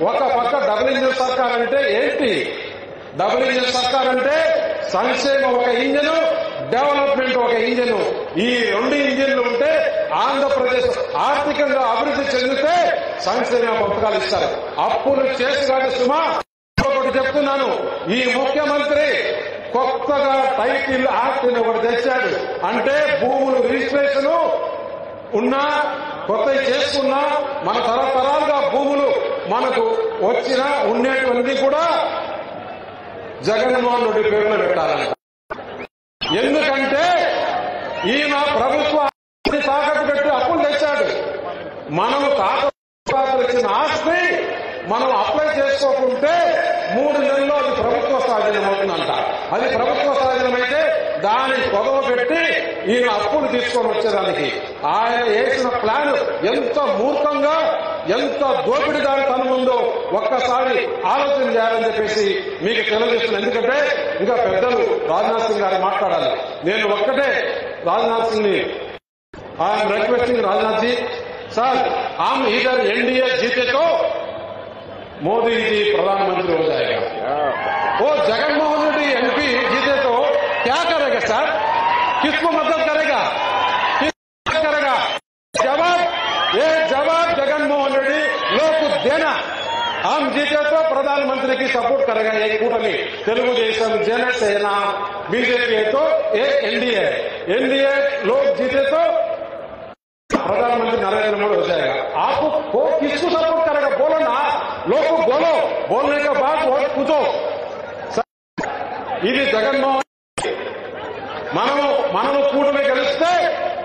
ఒక పక్క double engine సర్కార్ అంటే ఏంటి? డబుల్ ఇంజిన్ సర్కార్ అంటే సంక్షేమం ఒక ఇంజను, డెవలప్మెంట్ ఒక ఇంజను. ఈ రెండు ఇంజిన్లు ఉంటే ఆంధ్రప్రదేశ్ ఆర్థికంగా అభివృద్ధి చెందితే సంక్షేమ పథకాలు ఇస్తారు. అప్పులు చేసి కాదు సుమా. ఒకటి చెప్తున్నాను, ఈ ముఖ్యమంత్రి కొత్తగా టైటిల్ యాక్ట్ ఒకటి తెచ్చాడు. అంటే భూములు రిజిస్ట్రేషన్ ఉన్నా కొత్తవి చేసుకున్నా మన తరతరాలుగా భూములు మనకు వచ్చినా ఉండేటువంటిది కూడా జగన్మోహన్ రెడ్డి పేరులో పెట్టాలంట. ఎందుకంటే ఈయన ప్రభుత్వాన్ని తాకట్టు పెట్టి అప్పులు తెచ్చాడు. మనము తాకట్టు ఇచ్చిన ఆస్తి మనం అప్లై చేసుకోకుంటే 3 నెలల్లో అది ప్రభుత్వ స్వాధీనం అవుతుందంట. అది ప్రభుత్వ స్వాధీనమైతే దాని పొగవ పెట్టి ఈయన అప్పులు తీసుకొని వచ్చేదానికి ఆయన వేసిన ప్లాన్ ఎంత మూర్ఖంగా, ఎంత దోపిడిదారి తనముందో ఒక్కసారి ఆలోచన చేయాలని చెప్పేసి మీకు తెలియజేస్తున్నాను. ఎందుకంటే ఇంకా పెద్దలు రాజ్నాథ్ సింగ్ గారు మాట్లాడాలి. నేను ఒక్కటే రాజ్నాథ్ సింగ్ ని I'm requesting Rajnath ji sir, हम इधर एनडीए जीते तो मोदी जी प्रधानमंत्री हो जाएगा, वो जगनमोहन रेड्डी एमपी जीते तो क्या करेगा सर? किसको मदद करेगा? ये जवाब जगनमोहन रेड्डी लोग को देना। हम जीते तो प्रधानमंत्री की सपोर्ट करेगा ये कूटमी, तेलुगुदेशम, जनसेना, बीजेपी है तो ये एनडीए लोग जीते तो प्रधानमंत्री नरेंद्र मोदी हो जाएगा। आपको वो किसको सपोर्ट करेगा बोलो ना, लोग को बोलो, बोलने के बाद वोट पूछो। ఇది జగన్మోహన్ మనము కూటమి గెలిస్తే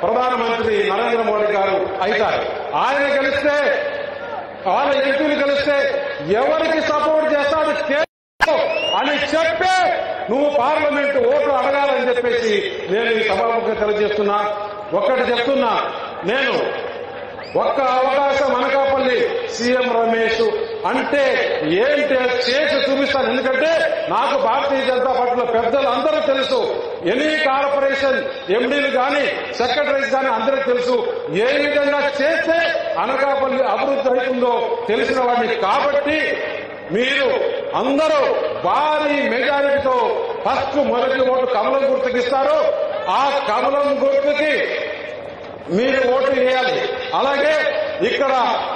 ప్రధానమంత్రి నరేంద్ర మోడీ గారు అవుతారు. ఆయన గెలిస్తే వాళ్ళ ఎంపీలు గెలిస్తే ఎవరికి సపోర్ట్ చేస్తాడు అని చెప్పే నువ్వు పార్లమెంట్ ఓట్లు అడగాలని చెప్పేసి నేను ఈ సభాముఖంగా తెలియజేస్తున్నా. ఒక్కటి చెప్తున్నా, నేను ఒక్క అవకాశం అనకాపల్లి సీఎం రమేష్ అంటే ఏంటి చేసి చూపిస్తాను. ఎందుకంటే నాకు భారతీయ జనతా పార్టీలో పెద్దలు అందరూ తెలుసు, ఎనీ కార్పొరేషన్ ఎండీలు కానీ సెక్రటరీస్ కానీ అందరికీ తెలుసు ఏ విధంగా చేస్తే అనకాపల్లి అభివృద్ధి అవుతుందో తెలిసిన వాడిని. కాబట్టి మీరు అందరూ భారీ మెజారిటీతో ఫస్ట్ మొదటి ఓటు కమలం గుర్తుకిస్తారు. ఆ కమలం గుర్తుకి మీరు ఓటు వేయాలి. అలాగే ఇక్కడ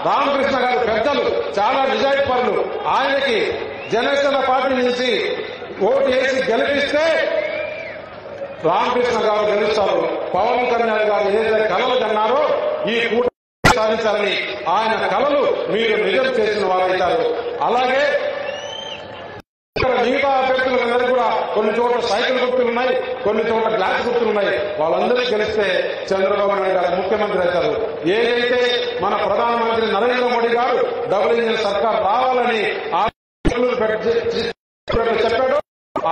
రామకృష్ణ గారు పెద్దలు చాలా నిజాయితీ పరులు, ఆయనకి జనసేన పార్టీ నుంచి ఓటు వేసి గెలిపిస్తే రామకృష్ణ గారు గెలుస్తారు. పవన్ కళ్యాణ్ గారు ఏదైతే కలలు కన్నారో ఈ కూటమి సాధించాలని ఆయన కలలు మీరు నిజం చేసిన వారైతారు. అలాగే ఇక్కడ మిగతా అభ్యర్థులందరూ కూడా కొన్ని చోట్ల సైకిల్ గుర్తులున్నాయి, కొన్ని చోట్ల గ్లాస్ గుర్తులున్నాయి. వాళ్ళందరూ గెలిస్తే చంద్రబాబు నాయుడు గారు ముఖ్యమంత్రి అవుతారు. ఏదైతే మన ప్రధానమంత్రి నరేంద్ర మోడీ గారు డబుల్ ఇంజిన్ సర్కార్ రావాలని చెప్పాడో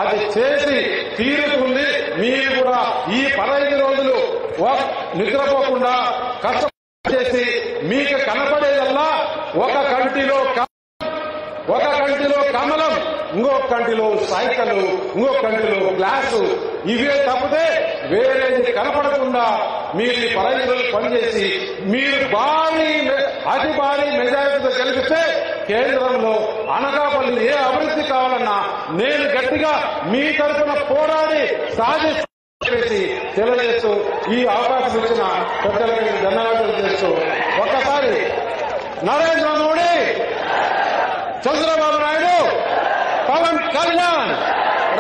అది చేసి తీరుతుంది. మీరు కూడా ఈ 15 రోజులు నిద్రపోకుండా కష్టం చేసి మీకు కనపడేదల్లా ఒక కంటిలో కమలం, ఇంకో కంటిలో సైకిల్, ఇంకో కంటిలో గ్లాసు, ఇవే తప్పితే వేరేది కనపడకుండా మీరు 15 రోజులు పనిచేసి మీరు అతి భారీ మెజారిటీతో గెలిపిస్తే కేంద్రంలో అనకాపల్లి ఏ అభివృద్ధి కావాలన్నా నేను గట్టిగా మీ తరఫున పోరాడి సాధించి తెలియజేస్తూ ఈ అవకాశం ఇచ్చిన పెద్దలకి ధన్యవాదాలు చేస్తూ ఒక్కసారి నరేంద్ర మోడీ, చంద్రబాబు నాయుడు, పవన్ కళ్యాణ్,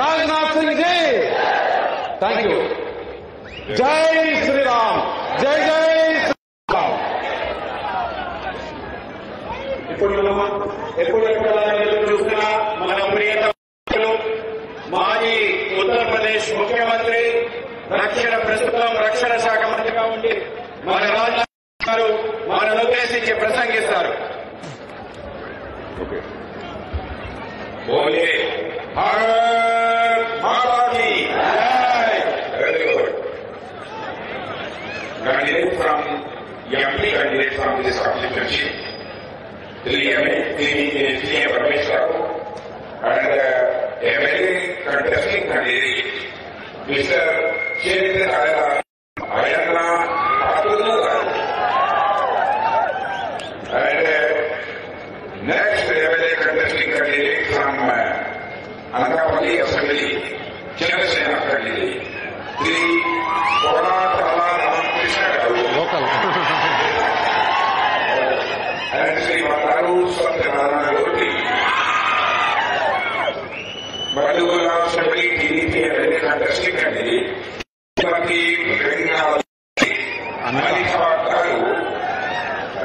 రాజ్నాథ్ సింగ్ జీ, థ్యాంక్ యూ. జై శ్రీరామ్, జై జై శ్రీరామ్. ఇప్పుడు మనం ఎప్పుడు చూస్తున్నా మన ప్రియత మాజీ ఉత్తరప్రదేశ్ ముఖ్యమంత్రి, ప్రస్తుతం రక్షణ శాఖ మంత్రిగా ఉండి మన రాజ్నాథ్ గారు మనను ఉద్దేశించి ప్రసంగిస్తారు. बोलिए भारत माता की जय. Very good. Candidate from MP, candidate from this constituency, three Parmeshwar, and a very contesting candidate, Mr. Chetendra Ayana Patul, and Next, MLA contesting candidate from Anakapalli Assembly, Janasena candidate, Sri Koratala Ramakrishna Garu. Local. And Sri Bandaru Satyanarayana Gurti. Badugula Assembly, TDP MLA contesting candidate, Srimati Bengal Anisha Garu.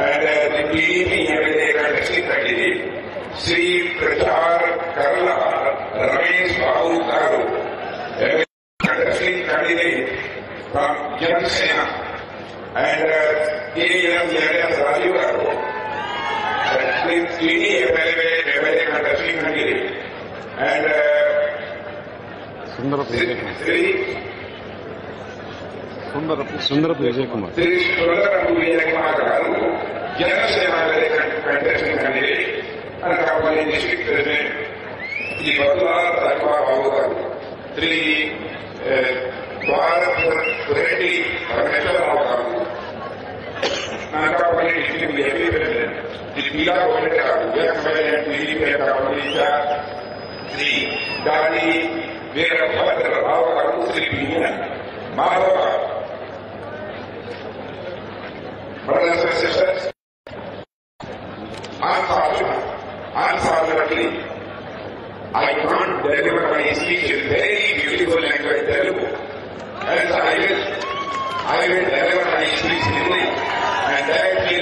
And the PDP MLA contesting candidate, Sri Prachar Karla Ramesh Babu Garu, MLA contesting candidate from Janasena, and KM Raju Garu, and Sri MLA contesting candidate, and Sundarap Vijay Kumar. Sri Sundarap Vijay Kumar. Sri Sundarap Vijay Kumar Garu, Janasena MLA contesting candidate, Anakapalli District President, Sri Batula Rajwa Babu Garu, Sri Bharat Reddy Parmeshwar Garu, Anakapalli District VP President, Sri Pila Govind Garu, MLA and PDP Anakapalli Sri Dali Veerabhadra Rao Garu, Sri Bina Madhava. Brothers and sisters, unfortunately, I can't deliver my speech in very beautiful language Telugu, and I will deliver my speech in Hindi, and that will be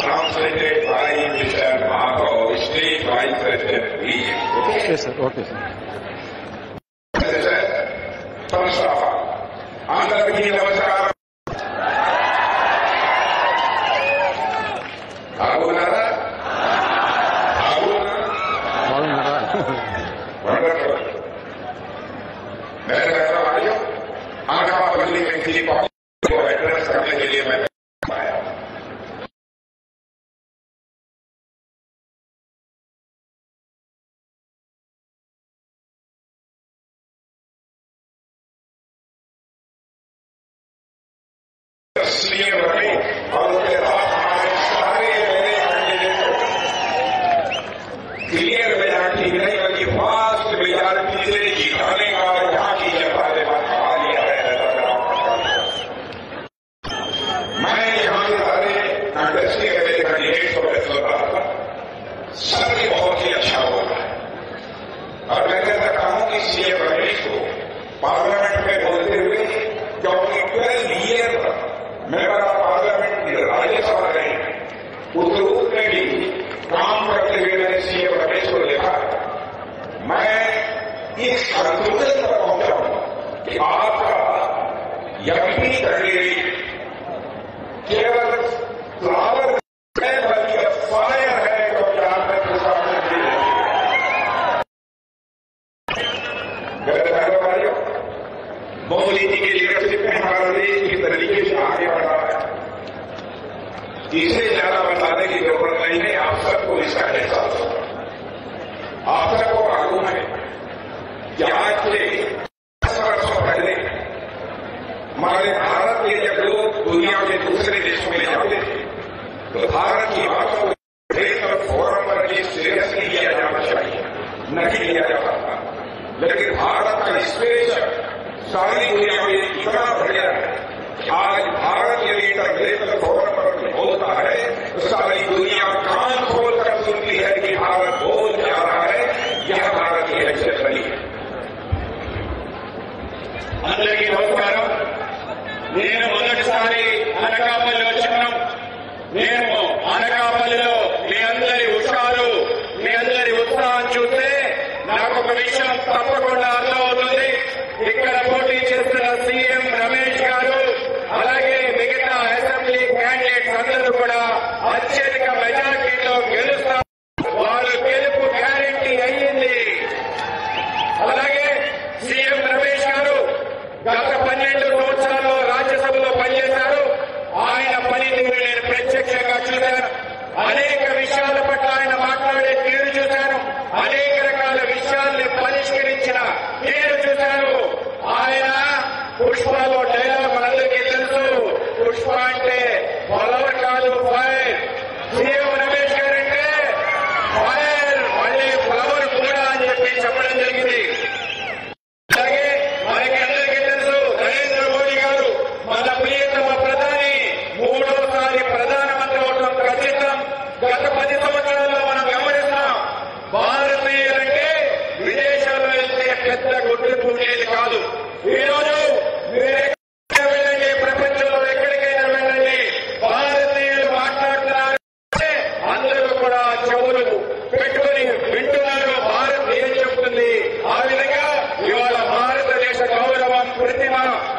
translated by Mr. Madhav, State Vice President, Region. Okay, sir. Okay, sir. First of all, అందరికీ నమస్కారం. బాగున్నారా? బాగున్నారా? Wonderful. मेरे कहना भाइयों, अनकापल्ली में किसी को एड्रेस करने के लिए मैं आया। सीएम रमेश और उनके साथ हमारे सारे मेरे कैंडिडेट क्लियर मेजॉरिटी नहीं बल्कि फास्ट मेजॉरिटी से जिताने का यहाँ की जनता ने बता लिया है। मैं यहाँ के सारे कांग्रेसी मेरे कैंडिडेट को सुन रहा था, सभी बहुत ही अच्छा हो रहा है, और मैं कहता हूँ कि सीएम रमेश को पार्लियामेंट में बोलते हुए क्योंकि 12 year member of parliament Rajya Sabha रहे उस रूप में भी काम करते हुए मैंने सीएम रमेश को देखा। मैं इस कंक्लूजन पर पहुंचा हूं कि आपका यही कैंडिडेट केवल फ्लावर है बल्कि फायर है, क्योंकि आपने मोदी जी की लीडरशिप में हमारा देश किस तरीके से आगे बढ़ रहा है, इसे ज्यादा बताने की जरूरत नहीं है। आप सबको इसका एहसास होगा। आप सबको मालूम है कि आज से 10 वर्षों पहले हमारे भारत के जब लोग दुनिया के दूसरे देशों में जाते थे तो भारत की बातों को फोरम पर सीरियसली लिया जाना चाहिए, नहीं लिया जाता था। लेकिन भारत का स्पेस सारी दुनिया में इतना बढ़िया है कि आज भारत के लीडर ग्लोबल फोरम पर बोलता है तो सारी दुनिया कान खोलकर सुनती है कि भारत बोल क्या रहा है। यह भारत की हैसियत बनी है। అందరికీ నమస్కారం. నేను మొదటిసారి అనకాపల్లి వచ్చాను. నేను అనకాపల్లిలో మీ అందరి ఉత్సాహాలు, మీ అందరి ఉత్సాహం చూస్తే నాకు ఒక విషయం తప్పకుండా అర్థమవుతుంది. ఇక్కడ పోటీ చేస్తున్న సీఎం రమేష్ గారు అలాగే మిగతా అసెంబ్లీ క్యాండిడేట్స్ అందరూ కూడా అత్యధిక మెజార్టీలో గెలుస్తారు. వారు గెలుపు గ్యారెంటీ అయ్యింది. అలాగే సీఎం రమేష్ గారు గత 12 సంవత్సరాల్లో రాజ్యసభలో పనిచేశారు. ఆయన పనితీరు నేను ప్రత్యక్షంగా చూశాను. అనేక విషయాల పట్ల ఆయన మాట్లాడే తీరు చూశాను. అనేక రకాల విషయాల్ని పరిష్కరించిన తీరు చూశాను. ఆయన పుష్పలో డైలాగ్ మనందరికీ తెలుసు. పుష్ప అంటే ఫ్లవర్ కాదు, ఫైర్. సీఎం రమేష్ గారంటే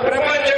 ప్రపంచ